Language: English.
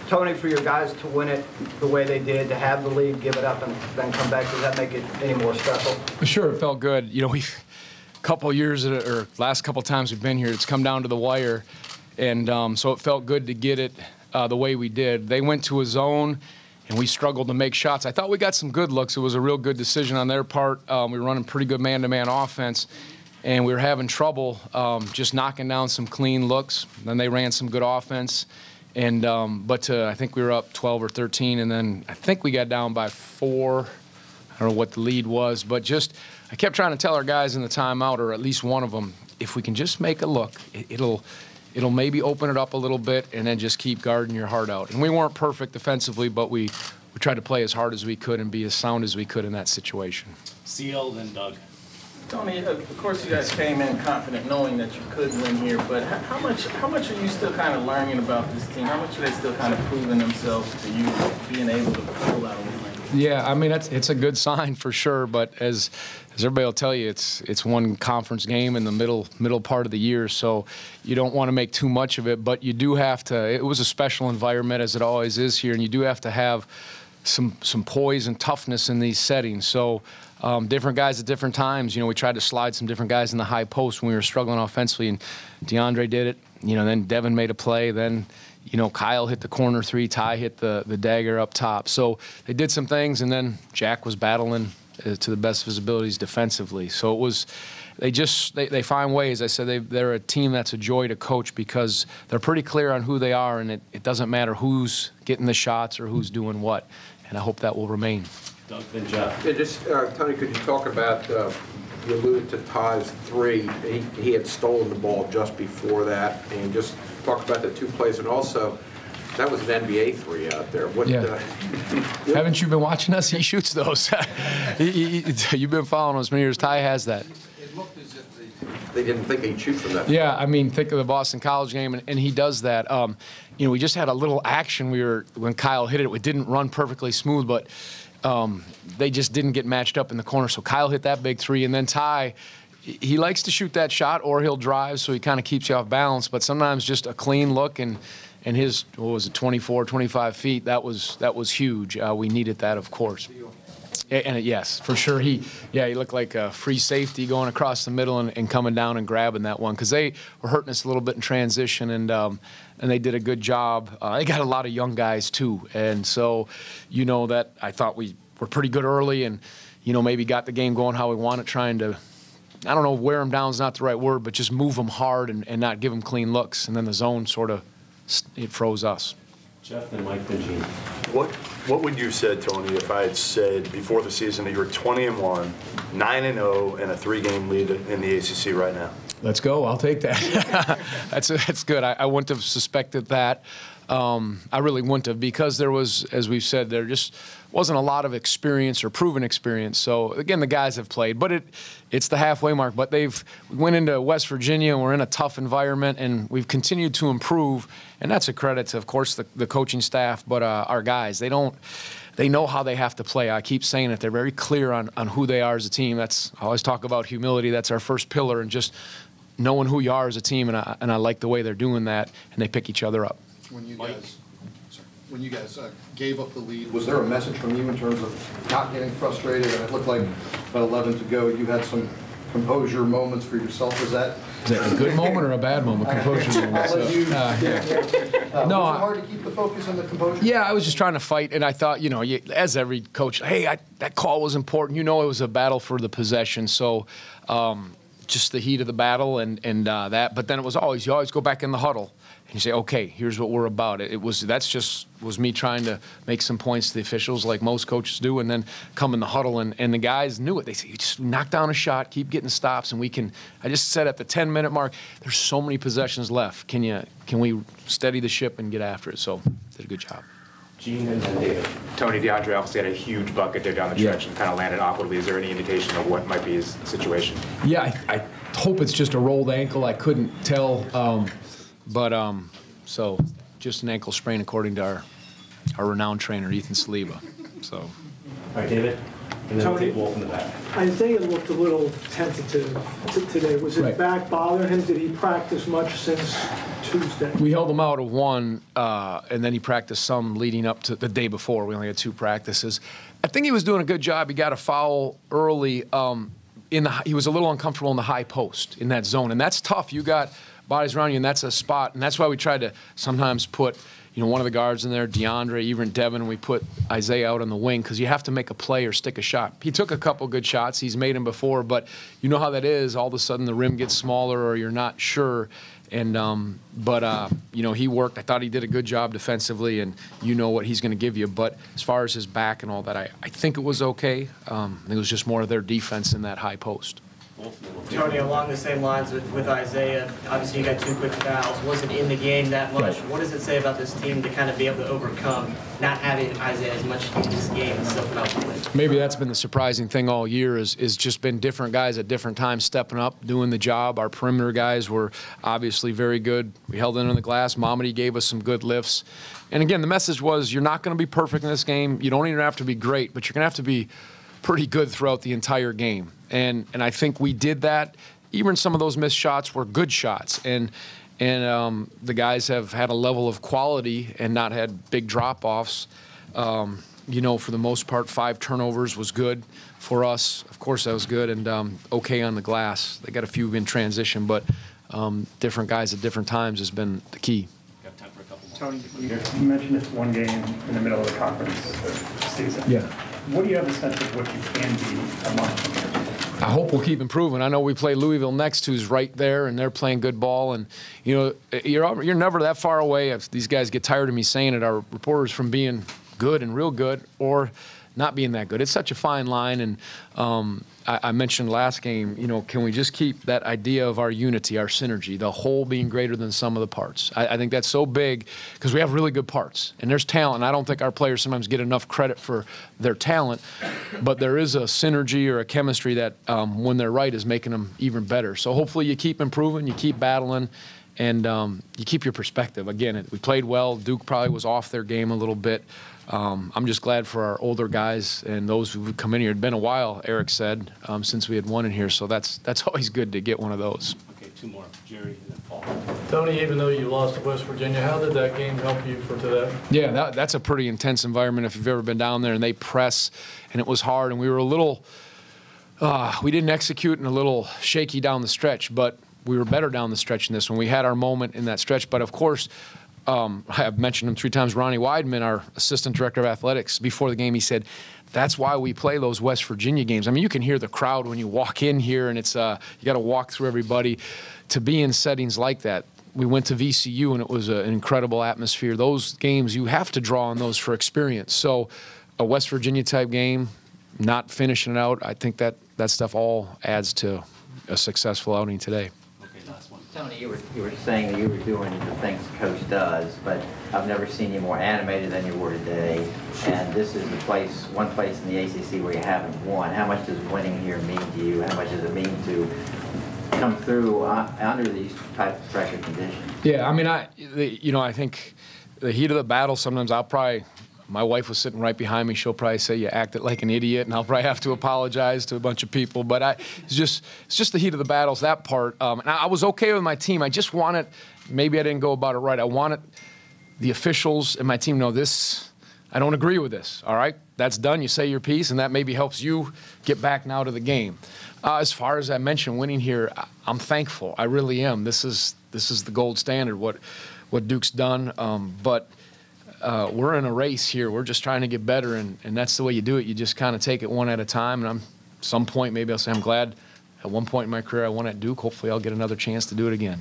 Tony, for your guys to win it the way they did, to have the lead, give it up, and then come back, does that make it any more special? Sure, it felt good. You know, we've couple of years, or last couple of times we've been here, it's come down to the wire, and so it felt good to get it the way we did. They went to a zone, and we struggled to make shots. I thought we got some good looks. It was a real good decision on their part. We were running pretty good man-to-man offense, and we were having trouble just knocking down some clean looks. Then they ran some good offense, and I think we were up 12 or 13, and then I think we got down by 4. I don't know what the lead was, but just I kept trying to tell our guys in the timeout, or at least one of them, if we can just make a look, it'll maybe open it up a little bit, and then just keep guarding your heart out. And we weren't perfect defensively, but we tried to play as hard as we could and be as sound as we could in that situation. Seal, then Doug. Tony, of course you guys came in confident knowing that you could win here, but how much are you still kind of learning about this team? How much are they still kind of proving themselves to you, being able to pull out a win? Yeah, I mean, it's a good sign for sure, but as everybody will tell you, it's one conference game in the middle part of the year, so you don't want to make too much of it, but you do have to. It was a special environment, as it always is here, and you do have to have some poise and toughness in these settings. So different guys at different times. You know, we tried to slide some different guys in the high post when we were struggling offensively, and DeAndre did it. You know, then Devin made a play, then you know, Kyle hit the corner three, Ty hit the dagger up top. So they did some things, and then Jack was battling to the best of his abilities defensively. So it was, they find ways. I said they're a team that's a joy to coach because they're pretty clear on who they are, and it doesn't matter who's getting the shots or who's doing what. And I hope that will remain. Doug, then Jeff. Yeah, just, Tony, could you talk about, you alluded to Ty's three. He had stolen the ball just before that, and just talk about the two plays, and also that was an NBA three out there. What, yeah. Haven't you been watching us? He shoots those. You've been following us many years. Ty has that. It looked as if they didn't think he'd shoot from that. Yeah, I mean, think of the Boston College game, and he does that. You know, we just had a little action. When Kyle hit it, it didn't run perfectly smooth, but they just didn't get matched up in the corner. So Kyle hit that big three, and then Ty, he likes to shoot that shot, or he'll drive, so he kind of keeps you off balance. But sometimes just a clean look and his, what was it, 24, 25 feet, that was huge. We needed that, of course. And yes, for sure. He looked like a free safety going across the middle and coming down and grabbing that one, because they were hurting us a little bit in transition, and they did a good job. They got a lot of young guys too, and so you know that I thought we were pretty good early, and you know maybe got the game going how we wanted, trying to, I don't know, wear them down is not the right word, but just move them hard and not give them clean looks, and then the zone sort of it froze us. Jeff, then Mike, then Gene. What would you have said, Tony, if I had said before the season that you were 20-1, 9-0, and a 3-game lead in the ACC right now? Let's go. I'll take that. That's good. I wouldn't have suspected that. I really wouldn't have, because there was, as we've said, there just wasn't a lot of experience or proven experience. So again, the guys have played, but it's the halfway mark. But we went into West Virginia, and we're in a tough environment, and we've continued to improve, and that's a credit to, of course, the coaching staff, but our guys. They know how they have to play. I keep saying it. They're very clear on who they are as a team. I always talk about humility. That's our first pillar, and just knowing who you are as a team, and I like the way they're doing that, and they pick each other up. When you guys gave up the lead, was there a message from you in terms of not getting frustrated? And it looked like about 11 to go, you had some composure moments for yourself. Is that a good moment or a bad moment? Composure moment. Was it hard to keep the focus on the composure? Yeah, I was just trying to fight, and I thought, you know, as every coach, hey, that call was important. You know, it was a battle for the possession, so just the heat of the battle and that. But then it was you always go back in the huddle. You say, okay, here's what we're about. That's just me trying to make some points to the officials, like most coaches do, and then come in the huddle, and the guys knew it. They said, you just knock down a shot, keep getting stops, and we can. I just said at the 10-minute mark, there's so many possessions left. Can we steady the ship and get after it? So did a good job. Gene and then David. Tony, DeAndre obviously had a huge bucket there down the stretch and kind of landed awkwardly. Is there any indication of what might be his situation? Yeah, I hope it's just a rolled ankle. I couldn't tell. So just an ankle sprain according to our renowned trainer, Ethan Saliba. So. All right, David. and then Tony- take Wolf in the back. Isaiah looked a little tentative today. Was his Right. back bothering him? Did he practice much since Tuesday? We held him out of one, and then he practiced some leading up to the day before. We only had 2 practices. I think he was doing a good job. He got a foul early. He was a little uncomfortable in the high post in that zone, and that's tough. You got bodies around you, and that's a spot, and that's why we tried to sometimes put one of the guards in there, DeAndre, even Devin, and we put Isaiah out on the wing because you have to make a play or stick a shot. He took a couple good shots. He's made them before, but you know how that is. All of a sudden the rim gets smaller or you're not sure. And he worked. I thought he did a good job defensively, and you know what he's going to give you. But as far as his back and all that, I think it was okay. It was just more of their defense in that high post. Tony, along the same lines with Isaiah, obviously you got 2 quick fouls, wasn't in the game that much. Right. What does it say about this team to kind of be able to overcome not having Isaiah as much in this game and still come out with a win? Maybe that's been the surprising thing all year is just been different guys at different times stepping up, doing the job. Our perimeter guys were obviously very good. We held in on the glass. Mamadi gave us some good lifts. And again, the message was you're not going to be perfect in this game. You don't even have to be great, but you're going to have to be pretty good throughout the entire game. And I think we did that. Even some of those missed shots were good shots. And the guys have had a level of quality and not had big drop-offs. For the most part, 5 turnovers was good for us. Of course, that was good. And okay on the glass. They got a few in transition, but different guys at different times has been the key. Got time for a couple more. Tony, you mentioned it's one game in the middle of the conference season. Yeah. What do you have a sense of what you can be a month from here? I hope we'll keep improving. I know we play Louisville next, who's right there, and they're playing good ball. And you're never that far away. If these guys get tired of me saying it, our reporters, from being good and real good or not being that good. It's such a fine line. And I mentioned last game, can we just keep that idea of our unity, our synergy, the whole being greater than some of the parts? I think that's so big because we have really good parts and there's talent. I don't think our players sometimes get enough credit for their talent, but there is a synergy or a chemistry that when they're right is making them even better. So hopefully you keep improving, you keep battling, and you keep your perspective. Again, we played well. Duke probably was off their game a little bit. I'm just glad for our older guys and those who've come in here. It's been a while, Eric said, since we had one in here, so that's always good to get one of those. Okay, 2 more. Jerry and then Paul. Tony, even though you lost to West Virginia, how did that game help you for today? Yeah, that's a pretty intense environment if you've ever been down there, and they press, and it was hard, and we were a little we didn't execute and a little shaky down the stretch, but we were better down the stretch in this one. We had our moment in that stretch, but of course, I've mentioned him 3 times, Ronnie Weidman, our assistant director of athletics, before the game, he said, that's why we play those West Virginia games. I mean, you can hear the crowd when you walk in here, and it's you got to walk through everybody. To be in settings like that, we went to VCU, and it was an incredible atmosphere. Those games, you have to draw on those for experience. So a West Virginia-type game, not finishing it out, I think that stuff all adds to a successful outing today. Tony, you were saying that you were doing the things the coach does, but I've never seen you more animated than you were today. And this is one place in the ACC where you haven't won. How much does winning here mean to you? How much does it mean to come through under these type of pressure conditions? Yeah, I mean, I think the heat of the battle. Sometimes my wife was sitting right behind me. She'll probably say you acted like an idiot, and I'll probably have to apologize to a bunch of people. But it's just the heat of the battles, that part. And I was okay with my team. I just wanted, maybe I didn't go about it right. I wanted the officials and my team to know this. I don't agree with this. All right, that's done. You say your piece, and that maybe helps you get back now to the game. As far as I mentioned, winning here, I'm thankful. I really am. This is the gold standard. What Duke's done, but. We're in a race here. We're just trying to get better, and that's the way you do it. You just kind of take it one at a time, and some point maybe I'll say I'm glad at one point in my career I won at Duke. Hopefully I'll get another chance to do it again.